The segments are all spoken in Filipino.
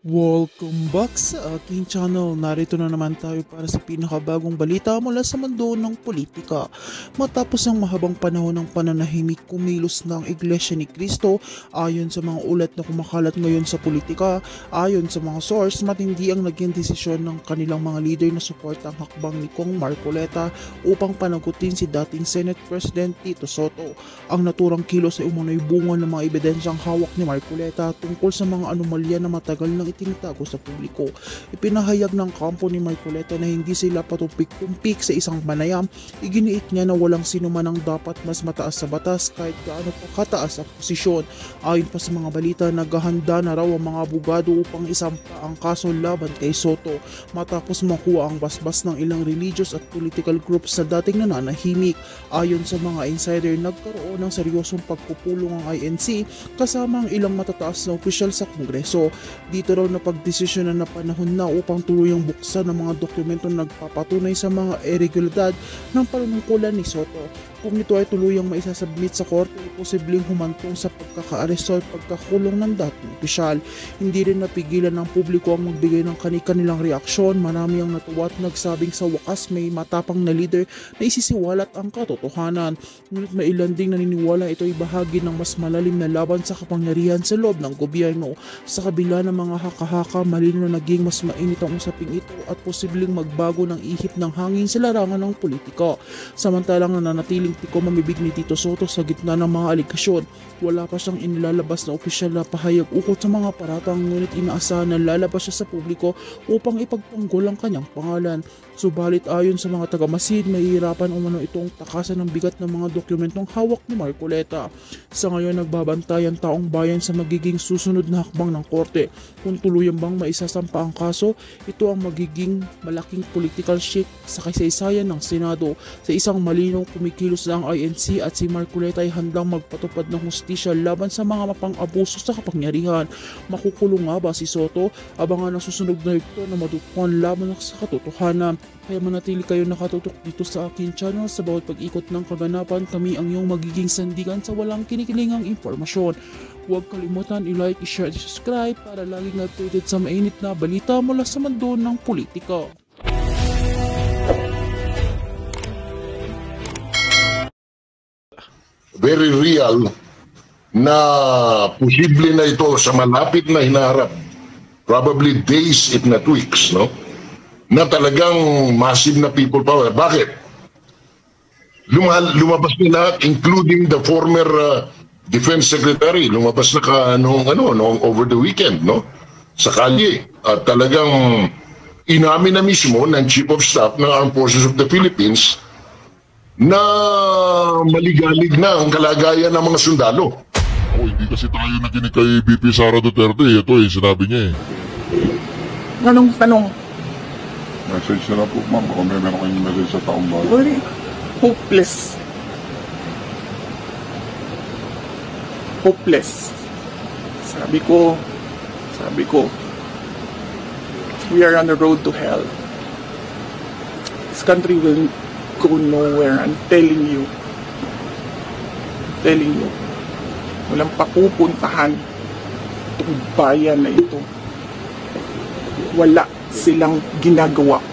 Welcome back sa aking channel. Narito na naman tayo para sa pinakabagong balita mula sa mundo ng politika. Matapos ang mahabang panahon ng pananahimik, kumilos na ang Iglesia ni Cristo ayon sa mga ulat na kumakalat ngayon sa politika. Ayon sa mga source, matindi ang naging desisyon ng kanilang mga leader na suporta ang hakbang ni Kong Marcoleta upang panagutin si dating Senate President Tito Soto. Ang naturang kilos ay umano'y bunga ng mga ebidensyang hawak ni Marcoleta tungkol sa mga anomalya na matagal nang itinatago sa publiko. Ipinahayag ng kampo ni Marcoleta na hindi sila patumpik-tumpik sa isang panayam. Iginiit niya na walang sino man ang dapat mas mataas sa batas kahit gaano pa kataas ang posisyon. Ayon pa sa mga balita, naghahanda na raw ang mga abogado upang isampa ang kaso laban kay Soto matapos makuha ang basbas ng ilang religious at political groups sa dating nananahimik. Ayon sa mga insider, nagkaroon ng seryosong pagpupulong ang INC kasama ang ilang matataas na opisyal sa Kongreso. Dito raw na pagdesisyonan na panahon na upang tuluyang buksan ang mga dokumentong nagpapatunay sa mga irregularidad ng panunungkulan ni Soto. Kung ito ay tuluyang maisasubmit sa korte, posibleng humantong sa pagkakaaresto at pagkakulong ng dating opisyal. Hindi rin napigilan ng publiko ang magbigay ng kanilang reaksyon. Marami ang natuwa at nagsabing sa wakas may matapang na leader na isisiwalat ang katotohanan. Ngunit may ilan ding naniniwala ito ay bahagi ng mas malalim na laban sa kapangyarihan sa loob ng gobyerno. Sa kabila ng mga haka-haka, malino na naging mas mainit ang usaping ito at posibleng magbago ng ihip ng hangin sa larangan ng politika. Samantalang nananatiling tikom ang bibig ni Tito Soto sa gitna ng mga aligasyon. Wala pa siyang inilalabas na opisyal na pahayag ukol sa mga paratang, ngunit inaasahan na lalabas siya sa publiko upang ipagtanggol ang kanyang pangalan. Subalit ayon sa mga taga-masid, mahihirapan umano itong takasan ng bigat ng mga dokumentong hawak ni Marcoleta. Sa ngayon, nagbabantay ang taong bayan sa magiging susunod na hakbang ng korte. Kung tuluyan bang maisasampa ang kaso, ito ang magiging malaking political shift sa kasaysayan ng Senado. Sa isang malinaw, kumikilos na ang INC at si Marcoleta ay handang magpatupad ng hustisya laban sa mga mapang-abuso sa kapangyarihan. Makukulong nga ba si Soto? Abangan ang susunod na ito na madukuhan laban sa katotohanan. Kaya manatili kayo nakatutok dito sa aking channel. Sa bawat pag-ikot ng kaganapan, kami ang iyong magiging sandigan sa walang kinikilingang impormasyon. Huwag kalimutan i-like, i-share at subscribe para laging updated sa mainit na balita mula sa mundo ng politika. Very real na posible na ito sa malapit na hinaharap, probably days if not weeks, no? Na talagang massive na people power. Bakit? Lumabas na lahat, including the former Defense Secretary. Lumabas na noong over the weekend, no? Sa kalye. At talagang inamin na mismo ng Chief of Staff ng Armed Forces of the Philippines na maligalig na ang kalagayan ng mga sundalo. Hindi kasi tayo nakinig kay BP Sara Duterte. Ito sinabi niya Anong tanong? Message na lang po, ma'am. Kung may meron kayong message sa taong bayan. Very hopeless. Hopeless. Sabi ko, we are on the road to hell. This country will go nowhere. I'm telling you. Walang papupuntahan itong bayan na ito. Wala silang ginagawa.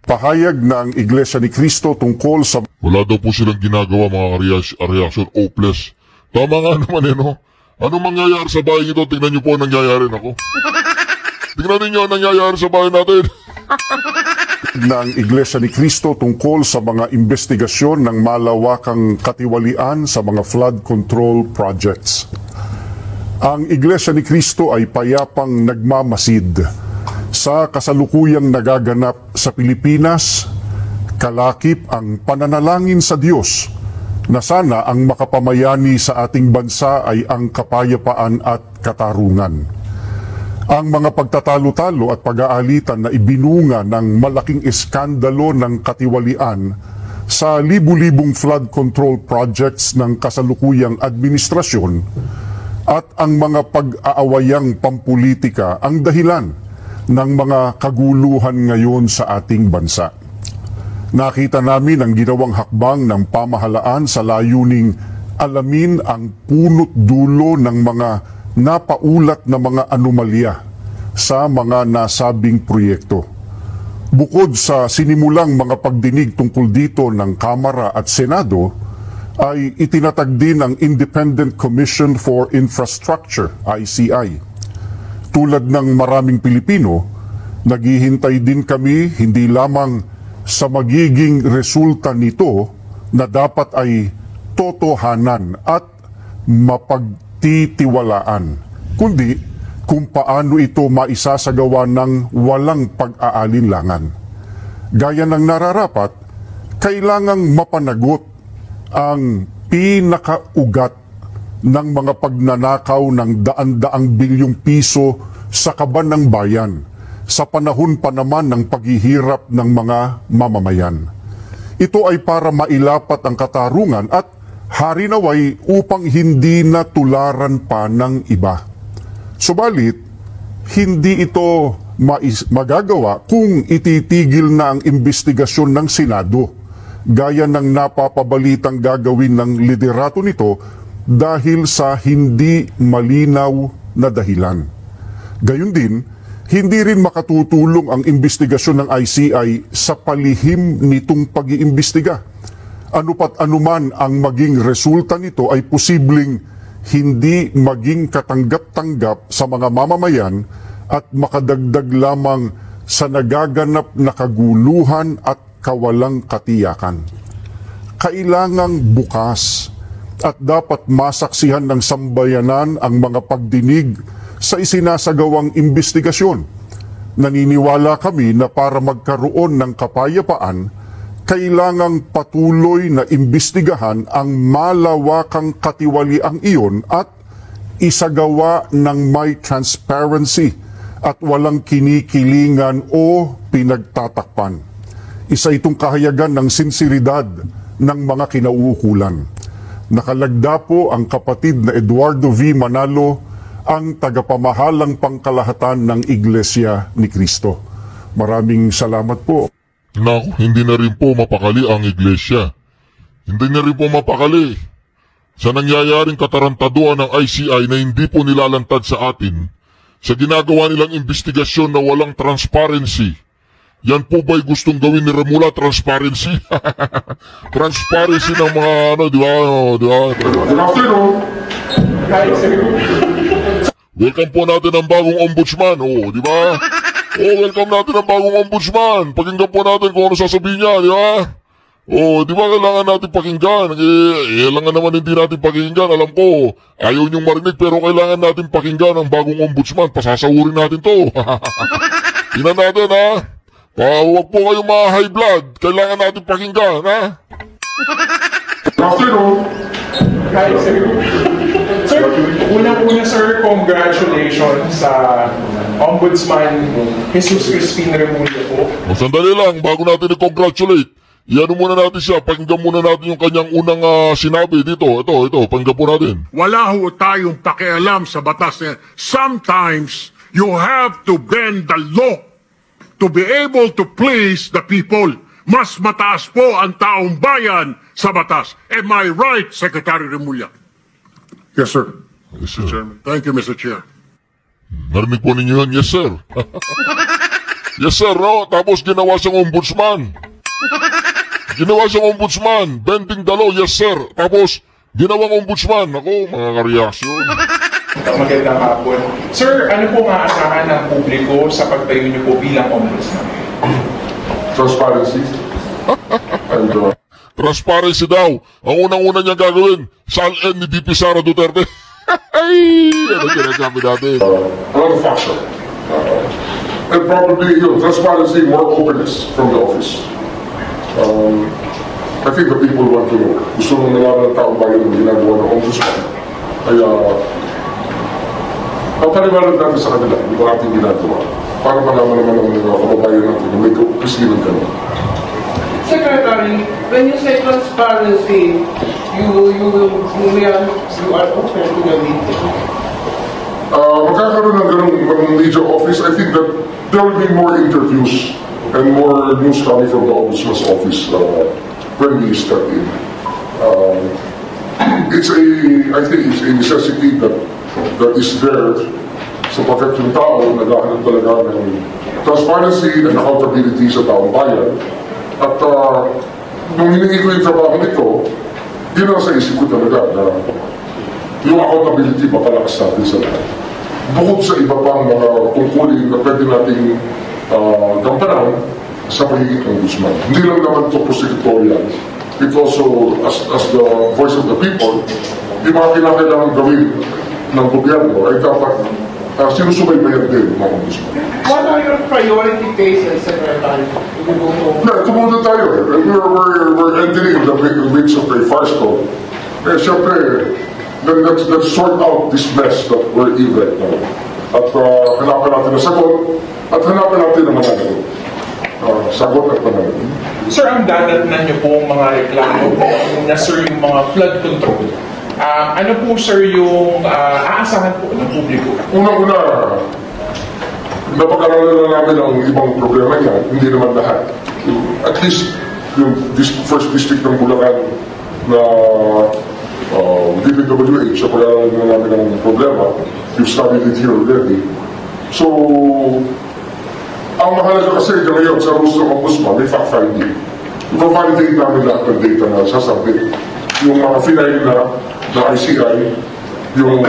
Pahayag ng Iglesia ni Cristo tungkol sa... Wala daw po silang ginagawa, mga reaction, hopeless. Tama nga naman no? Anong mangyayari sa bahay ito? Tingnan niyo po ang nangyayari ako. Tingnan niyo ang nangyayari sa bahay natin. ng Iglesia ni Cristo tungkol sa mga investigasyon ng malawakang katiwalian sa mga flood control projects. Ang Iglesia ni Cristo ay payapang nagmamasid sa kasalukuyang nagaganap sa Pilipinas. Kalakip ang pananalangin sa Diyos na sana ang makapamayani sa ating bansa ay ang kapayapaan at katarungan. Ang mga pagtatalo-talo at pag-aalitan na ibinunga ng malaking iskandalo ng katiwalian sa libu-libong flood control projects ng kasalukuyang administrasyon at ang mga pag-aawayang pampulitika ang dahilan ng mga kaguluhan ngayon sa ating bansa. Nakita namin ang ginawang hakbang ng pamahalaan sa layuning alamin ang punot dulo ng mga napaulat na mga anomalya sa mga nasabing proyekto. Bukod sa sinimulang mga pagdinig tungkol dito ng Kamara at Senado, ay itinatag din ang Independent Commission for Infrastructure, ICI. Tulad ng maraming Pilipino, naghihintay din kami hindi lamang sa magiging resulta nito na dapat ay totohanan at mapagtitiwalaan, kundi kung paano ito maisasagawa ng walang pag-aalinlangan. Gaya ng nararapat, kailangang mapanagot ang pinakaugat ng mga pagnanakaw ng daan-daang bilyong piso sa kaban ng bayan sa panahon pa naman ng paghihirap ng mga mamamayan. Ito ay para mailapat ang katarungan at harinaway upang hindi na tularan pa ng iba. Subalit, hindi ito magagawa kung ititigil na ang investigasyon ng Senado, gaya ng napapabalitang gagawin ng liderato nito dahil sa hindi malinaw na dahilan. Gayun din, hindi rin makatutulong ang investigasyon ng ICI sa palihim nitong pag-iimbestiga. Ano pat anuman ang maging resulta nito ay posibleng hindi maging katanggap-tanggap sa mga mamamayan at makadagdag lamang sa nagaganap na kaguluhan at kawalang katiyakan. Kailangang bukas at dapat masaksihan ng sambayanan ang mga pagdinig sa isinasagawang investigasyon. Naniniwala kami na para magkaroon ng kapayapaan, kailangang patuloy na imbestigahan ang malawakang katiwaliang iyon at isagawa ng may transparency at walang kinikilingan o pinagtatakpan. Isa itong kahayagan ng sinseridad ng mga kinauukulan. Nakalagda po ang kapatid na Eduardo V. Manalo, ang tagapamahalang pangkalahatan ng Iglesia ni Cristo. Maraming salamat po. Naku, hindi na rin po mapakali ang iglesia. Hindi na rin po mapakali sa nangyayaring katarantaduan ng ICI na hindi po nilalantad sa atin, sa ginagawa nilang investigasyon na walang transparency. Yan po ba'y gustong gawin ni Remula, transparency? Transparency ng mga di ba? Good afternoon. Welcome po natin ang bagong ombudsman, di ba? Welcome natin ang bagong ombudsman. Pakinggan po natin kung ano sasabihin niya, di ba? Di ba kailangan natin pakinggan? Kailangan naman hindi natin pakinggan. Alam ko, ayaw niyong marinig pero kailangan natin pakinggan ang bagong ombudsman. Pasasahurin natin to. Tingnan natin, ha? Huwag po kayong ma-high blood. Kailangan natin pakinggan, ha? Afternoon. Hi, sir. Sir, unang-una sir, congratulations sa Ombudsman Jesus Crispin Remulla po. Sandali lang, bago natin i-congratulate, iano muna natin siya, pakinggan muna natin yung kanyang unang sinabi dito. Ito, pakinggan po natin. Wala ho tayong pakialam sa batas na sometimes you have to bend the law to be able to please the people. Mas mataas po ang taong bayan sa batas. Am I right, Secretary Remulla? Yes, sir. Yes, sir. Chairman. Thank you, Mr. Chair. Narinig po ninyo yan? Yes, sir. Yes, sir, no? Tapos ginawa siyang ombudsman. Ginawa siyang ombudsman. Bending the law, yes, sir. Tapos, ginawang ombudsman. Ako, mga kareaksyon. Magandang hapon. Sir, ano po maasahan ng publiko sa pagtayo niyo po bilang ombudsman? Transparency. And, Transparency daw. Ang unang-una niya gagawin, salin ni VP Sara Duterte. Ay, ano ginagabi natin? a lot of fashion. And probably, transparency, more openness from the office. I think the people want to know. Gusto nung nalaman ng taong bayan ng ginagawa ng ombudsman. Kaya, paliwanag natin sa kanila, yung ating ginagawa. Para malaman naman ng mga kababayan natin na may kapisilin ka na. Secretary, when you say transparency, you are open to the meeting. Magkakaroon ng ganung major office, I think that there will be more interviews and more news coming from the Ombudsman's office when we start in. I think it's a necessity that that is there sapagkat yung tao naghahanap talaga ng transparency and accountability sa taong bayan. At nung hinihingi ko yung trabaho nito, yun ang sa isip ko talaga na yung accountability mapalakas natin sa lahat. Bukod sa iba pang mga tungkulin na pwede nating gampanan sa pagiging ombudsman. Hindi lang naman ito prosecutorial. It also, as the voice of the people, yung mga kinakailangan gawin ng gobyerno ay dapat sinusubaybayan din ng ombudsman. What are your priority cases, Secretary? Ito muna tayo eh. We're entering the weeks of a firestorm. Eh, siyempre, let's sort out this mess that we're in right now. At hanapan natin na sagot, at hanapan natin na mananagot. Sagot at mananagot. Sir, ang dadatnan niyo po mga reklamo na sir yung mga flood control. Ano po sir yung aasahan po ng publiko? Una-una, napag-aralan na namin ang ibang problema niya, hindi naman lahat. At least, yung first district ng Bulacan na DPWH, napag-aralan na namin ang problema. You've studied it here already. So, ang mahalaga kasi ngayon sa rules ng ombudsman, may fact-finding. Ipa-validate namin lahat ng data na sasabi. Yung mga final na ICI, yung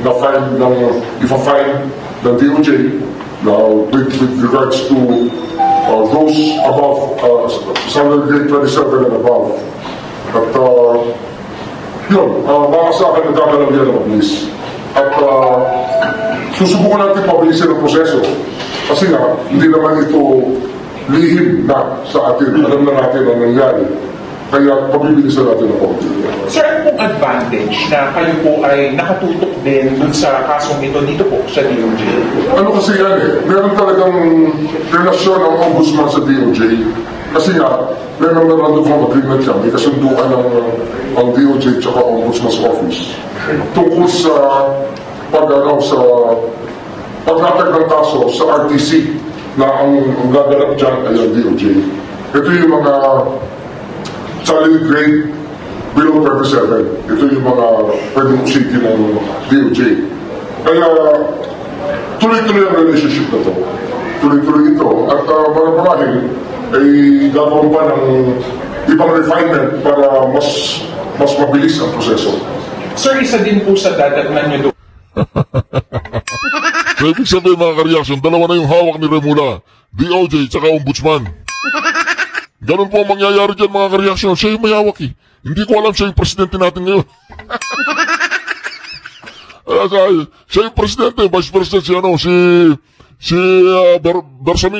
na-file ng ipa-file ng DOJ with regards to those above standard grade 27 and above. At yun, makasakan nagkakalang yan ng mabilis. At susubukan natin pabilisin ang proseso. Kasi nga, hindi naman ito lihim na sa atin. Alam na natin ang nangyari. Kaya pabibilisan natin ang pagkakas. Sir, ano pong advantage na kayo po ay nakatutok din dun sa kasong ito dito po sa DOJ? Ano kasi yan eh, meron talagang relasyon ang ombudsman sa DOJ. Kasi nga, meron memorandum of agreement yan, may kasunduan ng DOJ at Ombudsman's Office. Tungkol sa paglatag ng kaso sa RTC na ang gaganap dyan ay ang DOJ. Ito yung mga salary grade below 37. Ito yung mga pwedeng usiti ng DOJ. Kaya tuloy-tuloy ang relationship na to. Tuloy-tuloy ito. At mga marahil ay gagawin pa ng ibang refinement para mas mabilis ang proseso. Sir, isa din po sa dadatnan nyo doon. So, ibig sabihin mga kareaksyon, dalawa na yung hawak ni Remula, DOJ tsaka Ombudsman. Ganun po ang mangyayari dyan mga kareaksyon. Siya yung mayawak eh. Hindi ko alam siya yung presidente natin ngayon. Siya yung presidente, vice president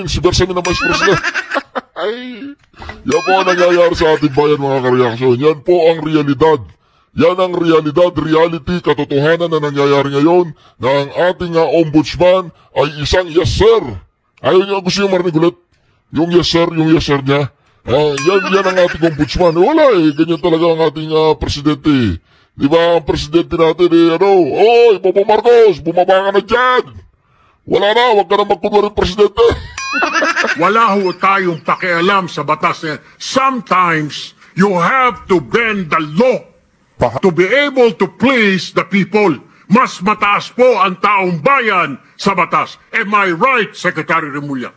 si Bersamin ang vice president. Ay, yan po ang nangyayari sa ating bayan mga kareaksyon. Yan po ang realidad. Yan ang reality, katotohanan na nangyayari ngayon na ang ating ombudsman ay isang yes sir. Ayaw niyo, gusto niyo marinig ulit? Yung yes sir niya. Yan ang ating ombudsman. Wala eh, ganyan talaga ang ating presidente. Di ba ang presidente natin oy, Bobo Marcos, bumaba ka na dyan. Wala na, wag ka na magkunwari presidente. Wala ho tayong pakialam sa batas na sometimes you have to bend the law to be able to please the people. Mas mataas po ang taong bayan sa batas. Am I right, Secretary Remulla?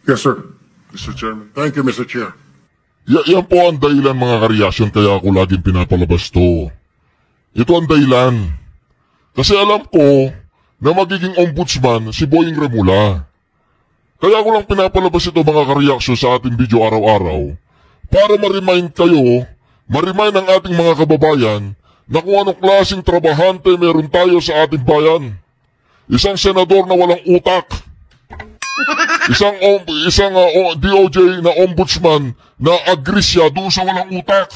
Yes, sir. Mr. Chairman. Thank you, Mr. Chair. Yan po ang dahilan mga kareaksyon kaya ako laging pinapalabas to. Ito ang dahilan. Kasi alam ko na magiging ombudsman si Boying Remula. Kaya ako lang pinapalabas ito mga kareaksyon sa ating video araw-araw para ma-remind kayo, ma-remind ang ating mga kababayan na kung anong klaseng trabahante meron tayo sa ating bayan. Isang senador na walang utak. Isang DOJ na ombudsman na agresya doon sa walang utak.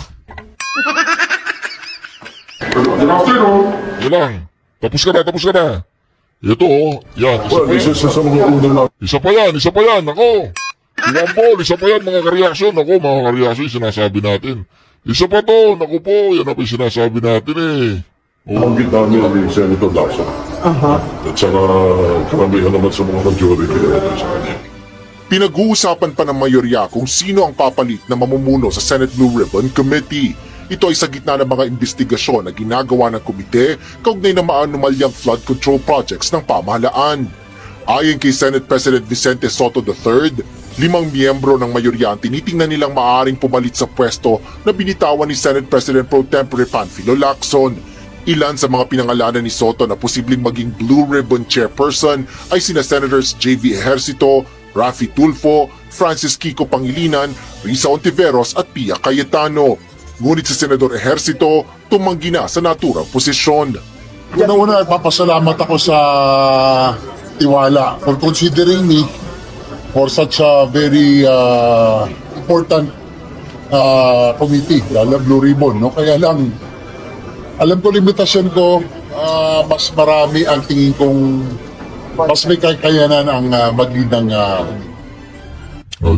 Good afternoon. Yan lang. Tapos ka na. Ito yan. Isa pa yan. Ako. Iwambol, isa pa yan mga kareaksyon. Ako mga kareaksyon, sinasabi natin. Isa pa to, naku po, yan na po yung sinasabi natin eh. Banggit namin ni Senator Lacson. At saka karamihan naman sa mga majority sa kanya. Pinag-uusapan pa ng mayorya kung sino ang papalit na mamumuno sa Senate Blue Ribbon Committee. Ito ay sa gitna ng mga investigasyon na ginagawa ng komite kaugnay ng maanumalyang flood control projects ng pamahalaan. Ayon kay Senate President Vicente Sotto III, 5 miyembro ng mayorya ang tinitingnan nilang maaaring pumalit sa pwesto na binitawan ni Senate President Pro Tempore Panfilo Lacson. Ilan sa mga pinangalanan ni Sotto na posibleng maging Blue Ribbon Chairperson ay sina Senators J.V. Ejercito, Raffy Tulfo, Francis Kiko Pangilinan, Risa Ontiveros at Pia Cayetano. Ngunit si Senador Ejercito tumanggi na sa naturang posisyon. Una-una, papasalamat ako sa tiwala for considering me for such a very important committee, lalo Blue Ribbon. No? Kaya lang, alam ko limitasyon ko, mas marami ang tingin kong mas may kakayanan ang mag-lead ng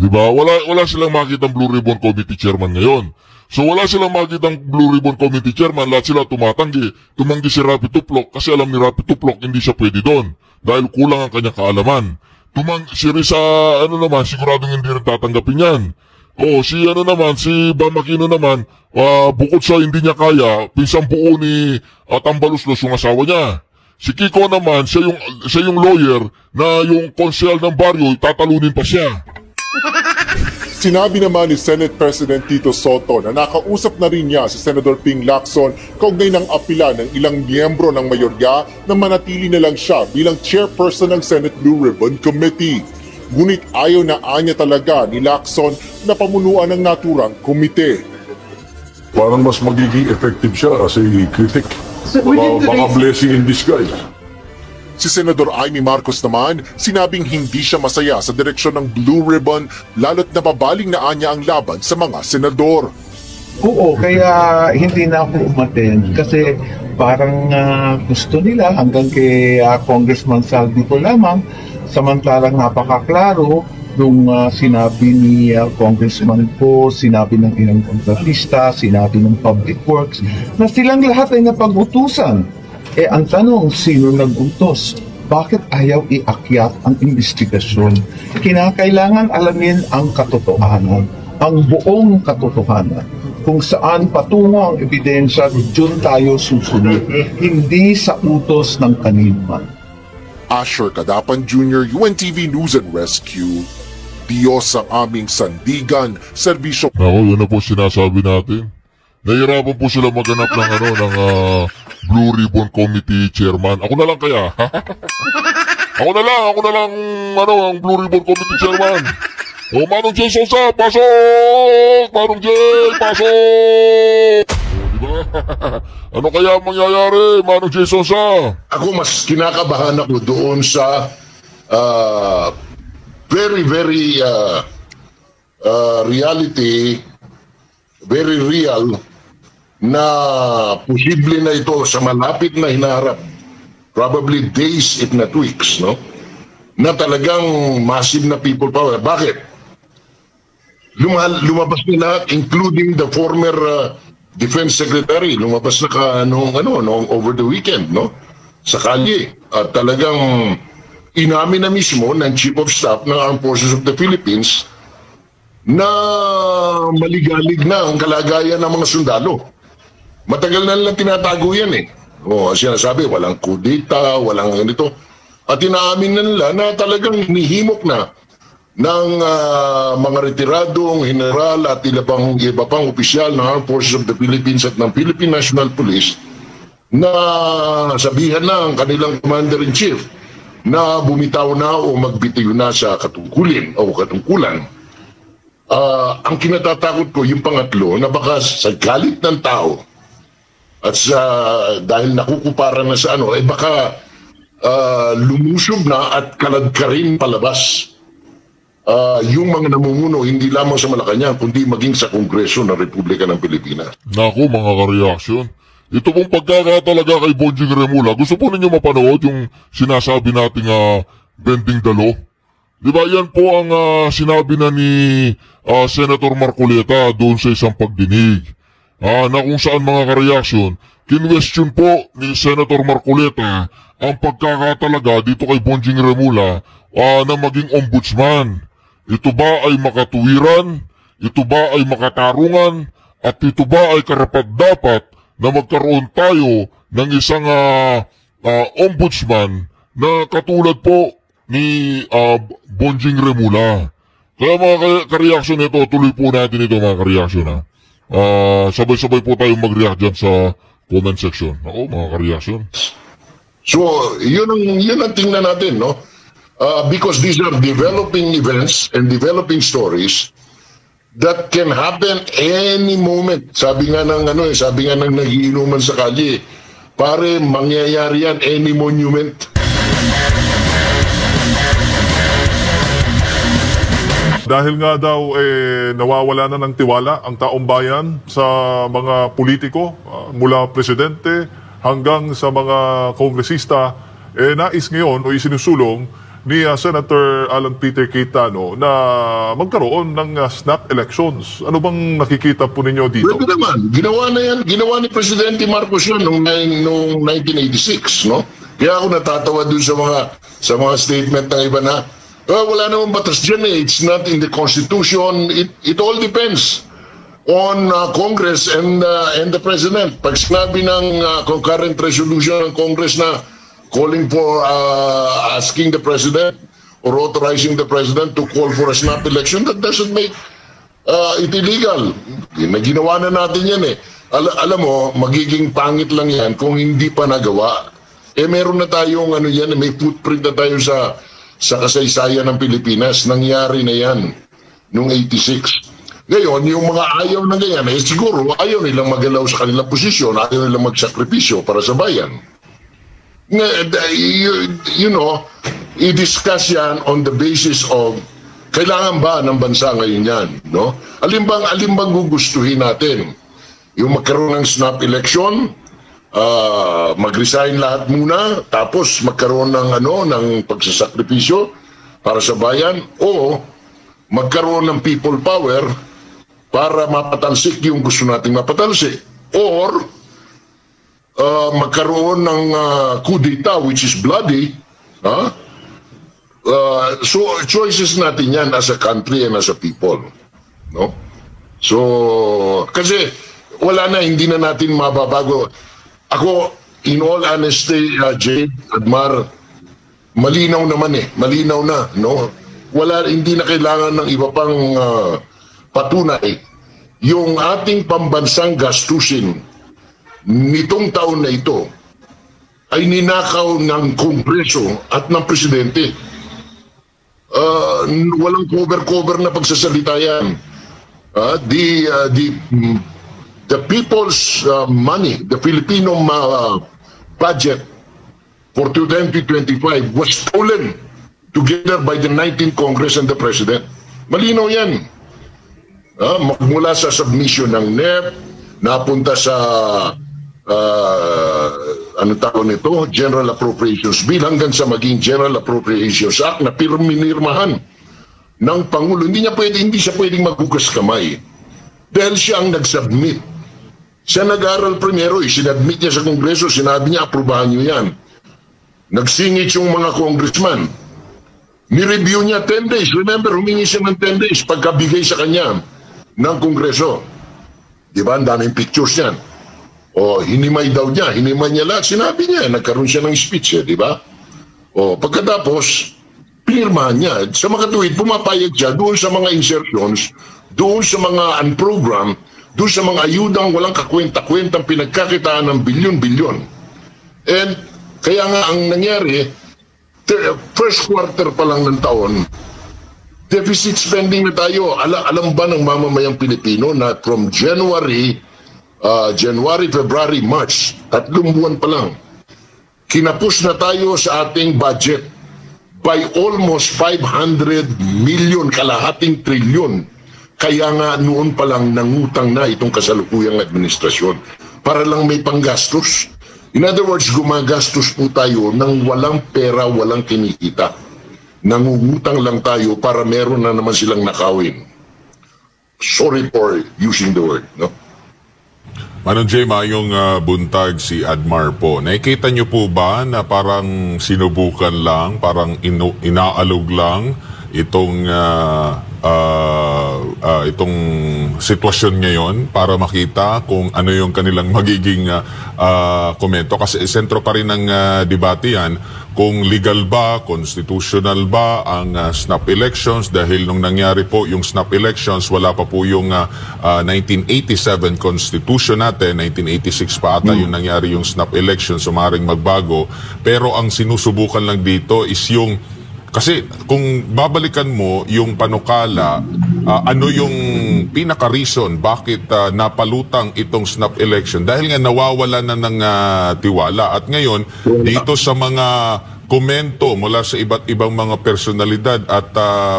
diba? Wala silang makitang Blue Ribbon Committee Chairman ngayon. So wala silang makitang Blue Ribbon Committee Chairman, lahat sila tumanggi si Raffy Tuplok kasi alam ni Raffy Tuplok hindi siya pwede doon dahil kulang ang kanyang kaalaman. Si Risa, naman, siguradong hindi rin tatanggapin yan. Si Bam Aquino naman, bukod sa hindi niya kaya, pinsang buo ni Tambaluslos yung asawa niya. Si Kiko naman, siya yung lawyer na yung konsehal ng baryo, tatalunin pa siya. Sinabi naman ni Senate President Tito Sotto na nakausap na rin niya si Senator Ping Lacson kaugnay ng apila ng ilang miyembro ng mayorya na manatili na lang siya bilang chairperson ng Senate Blue Ribbon Committee. Ngunit ayaw na anya talaga ni Lacson na pamunuan ng naturang komite. Parang mas magiging effective siya as a critic. Baka blessing in disguise. Si Senador Amy Marcos naman, sinabing hindi siya masaya sa direksyon ng Blue Ribbon lalo't nababaling na anya ang laban sa mga senador. Oo, kaya hindi na ako umattend kasi parang gusto nila hanggang kay Congressman Saldi ko lamang, samantalang napakaklaro nung sinabi ni Congressman po, sinabi ng ilang kontratista, sinabi ng Public Works, na silang lahat ay napag-utusan. Ang tanong, sino nag-utos? Bakit ayaw iakyat ang investigasyon? Kinakailangan alamin ang katotohanan, ang buong katotohanan. Kung saan patungo ang ebidensya, dyan tayo susunod, hindi sa utos ng kanino. Asher Cadapan Jr., UNTV News and Rescue. Diyos ang aming sandigan, serbisyo. Yun na po sinasabi natin. Nahihirapan po sila maghanap ng Blue Ribbon Committee Chairman. Ako na lang kaya. Ako na lang ang Blue Ribbon Committee Chairman. Manong Jay Sosa, pasok! Manong Jay, pasok! Diba? Ano kaya mangyayari, Manong Jay Sosa? Ako mas kinakabahan ako doon sa very reality, very real na posible na ito sa malapit na hinaharap, probably days if not weeks, no? Na talagang massive na people power. Bakit? Lumabas na lahat, including the former Defense Secretary, lumabas na noong over the weekend, no? Sa kalye. At talagang inamin na mismo ng Chief of Staff ng Armed Forces of the Philippines na maligalig na ang kalagayan ng mga sundalo. Matagal na nilang tinatago yan eh. Sinasabi, walang kudita, walang ganito. At inaamin na nila na talagang hinihimok na ng mga retiradong general at iba pang opisyal ng Armed Forces of the Philippines at ng Philippine National Police na sabihan na ang kanilang Commander-in-Chief na bumitaw na o magbitiw na sa katungkulin o katungkulan. Ang kinatatakot ko, yung pangatlo, na baka sa galit ng tao at dahil nakukupara na sa baka lumusob na at kaladkarin palabas yung mga namumuno hindi lamang sa Malacanang kundi maging sa Kongreso ng Republika ng Pilipinas. Naku mga ka-reaction, ito pong pagkakatalaga kay Bonjing Remula, gusto po ninyo mapanood yung sinasabi nating bending the law? Diba yan po ang sinabi na ni Senator Marcoleta doon sa isang pagdinig. Na kung saan mga ka-reaction, kinwestiyon po ni Senator Marcoleta ang pagkakatalaga dito kay Bonjing Remula na maging ombudsman. Ito ba ay makatuwiran? Ito ba ay makatarungan? At ito ba ay karapat-dapat na magkaroon tayo ng isang ombudsman na katulad po ni Bonjing Remula. Kaya mga ka-reaction nito, tuloy po natin ito mga ka-reaction. Sabay-sabay po tayong mag-react dyan sa comment section. Ako mga ka-reaction. So, yun ang tingnan natin, no? Because these are developing events and developing stories that can happen any moment. Sabi nga ng nagiinuman sa kalye, pare, mangyayari yan any monument. Dahil nga daw nawawala na ng tiwala ang taong bayan sa mga politiko, mula presidente hanggang sa mga kongresista, nais ngayon o isinusulong ni Senator Alan Peter Cayetano na magkaroon ng snap elections. Ano bang nakikita po ninyo dito? Pwede naman. Ginawa na yan. Ginawa ni Presidente Marcos yan noong 1986, no? Kaya ako natatawa dun sa mga statement ng iba na wala namang batas dyan eh. It's not in the Constitution. It all depends on Congress and the President. Pag sinabi ng concurrent resolution ng Congress na calling for asking the President or authorizing the President to call for a snap election, that doesn't make it illegal. Ginawa na natin yan eh. Alam mo, magiging pangit lang yan kung hindi pa nagawa. Meron na tayong may footprint na tayo sa kasaysayan ng Pilipinas. Nangyari na yan noong 86. Ngayon, yung mga ayaw na ganyan, siguro ayaw nilang magalaw sa kanilang posisyon, ayaw nilang magsakripisyo para sa bayan. You know, i-discuss yan on the basis of kailangan ba ng bansa ngayon yan, no? Alin bang gugustuhin natin? Yung magkaroon ng snap election, mag-resign lahat muna, tapos magkaroon ng pagsasakripisyo para sa bayan, o magkaroon ng people power para mapatalsik yung gusto nating mapatalsik, or magkaroon ng coup d'etat which is bloody. So choices natin yan as a country and as a people, no? So kasi wala na, hindi na natin mababago. Ako, in all honesty, Jade, Admar, malinaw naman malinaw na, no? Hindi na kailangan ng iba pang patunay. Yung ating pambansang gastusin nitong taon na ito ay ninakaw ng Kongreso at ng Presidente. Walang cover-cover na pagsasalita yan. The people's money, the Filipino budget for 2025 was stolen together by the 19th Congress and the President. Malinaw yan. Magmula sa submission ng NEP, napunta sa General Appropriations Bill, hanggang sa maging General Appropriations Act na pinirmahan ng Pangulo. Hindi siya pwedeng maghugas kamay dahil siya ang nag-submit. Siya nag-aral primero, sinadmit niya sa Kongreso, sinabi niya, aprobahan niyo yan. Nagsingit yung mga congressman. Ni-review niya 10 days. Remember, humingi siya ng 10 days pagkabigay sa kanya ng Kongreso. Di ba? Ang daming pictures niyan. Hinimay daw niya. Hinimay niya lahat. Sinabi niya, nagkaroon siya ng speech, di ba? Pagkatapos, pinirmahan niya. Sa makatuwid, pumapayag siya doon sa mga insertions, doon sa mga unprogram, doon sa mga ayudang walang kakwenta-kwentang pinagkakitaan ng bilyon-bilyon. And kaya nga ang nangyari, first quarter pa lang ng taon, deficit spending na tayo. Alam ba ng mamamayang Pilipino na from January, February, March, 3 buwan pa lang, kinapos na tayo sa ating budget by almost 500 million, kalahating trilyon. Kaya nga noon pa lang nangutang na itong kasalukuyang administrasyon para lang may panggastos. In other words, gumagastos po tayo ng walang pera, walang kinikita. Nangungutang lang tayo para meron na naman silang nakawin. Sorry for using the word, no? Manong Jay, mayong buntag si Admar po. Nakikita niyo po ba na parang sinubukan lang, parang inaalog lang itong itong sitwasyon ngayon para makita kung ano yung kanilang magiging komento. Kasi sentro pa rin ng debate yan kung legal ba, constitutional ba ang snap elections, dahil nung nangyari po yung snap elections, wala pa po yung 1987 constitution natin, 1986 pa ata yung nangyari yung snap elections, so maaaring magbago. Pero ang sinusubukan lang dito is yung, kasi kung babalikan mo yung panukala, ano yung pinaka-reason bakit napalutang itong snap election? Dahil nga nawawala na ng tiwala. At ngayon, dito sa mga komento mula sa iba't ibang mga personalidad at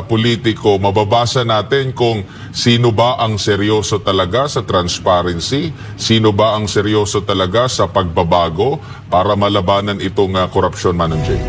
politiko, mababasa natin kung sino ba ang seryoso talaga sa transparency, sino ba ang seryoso talaga sa pagbabago para malabanan itong korupsyon, Manong Jay.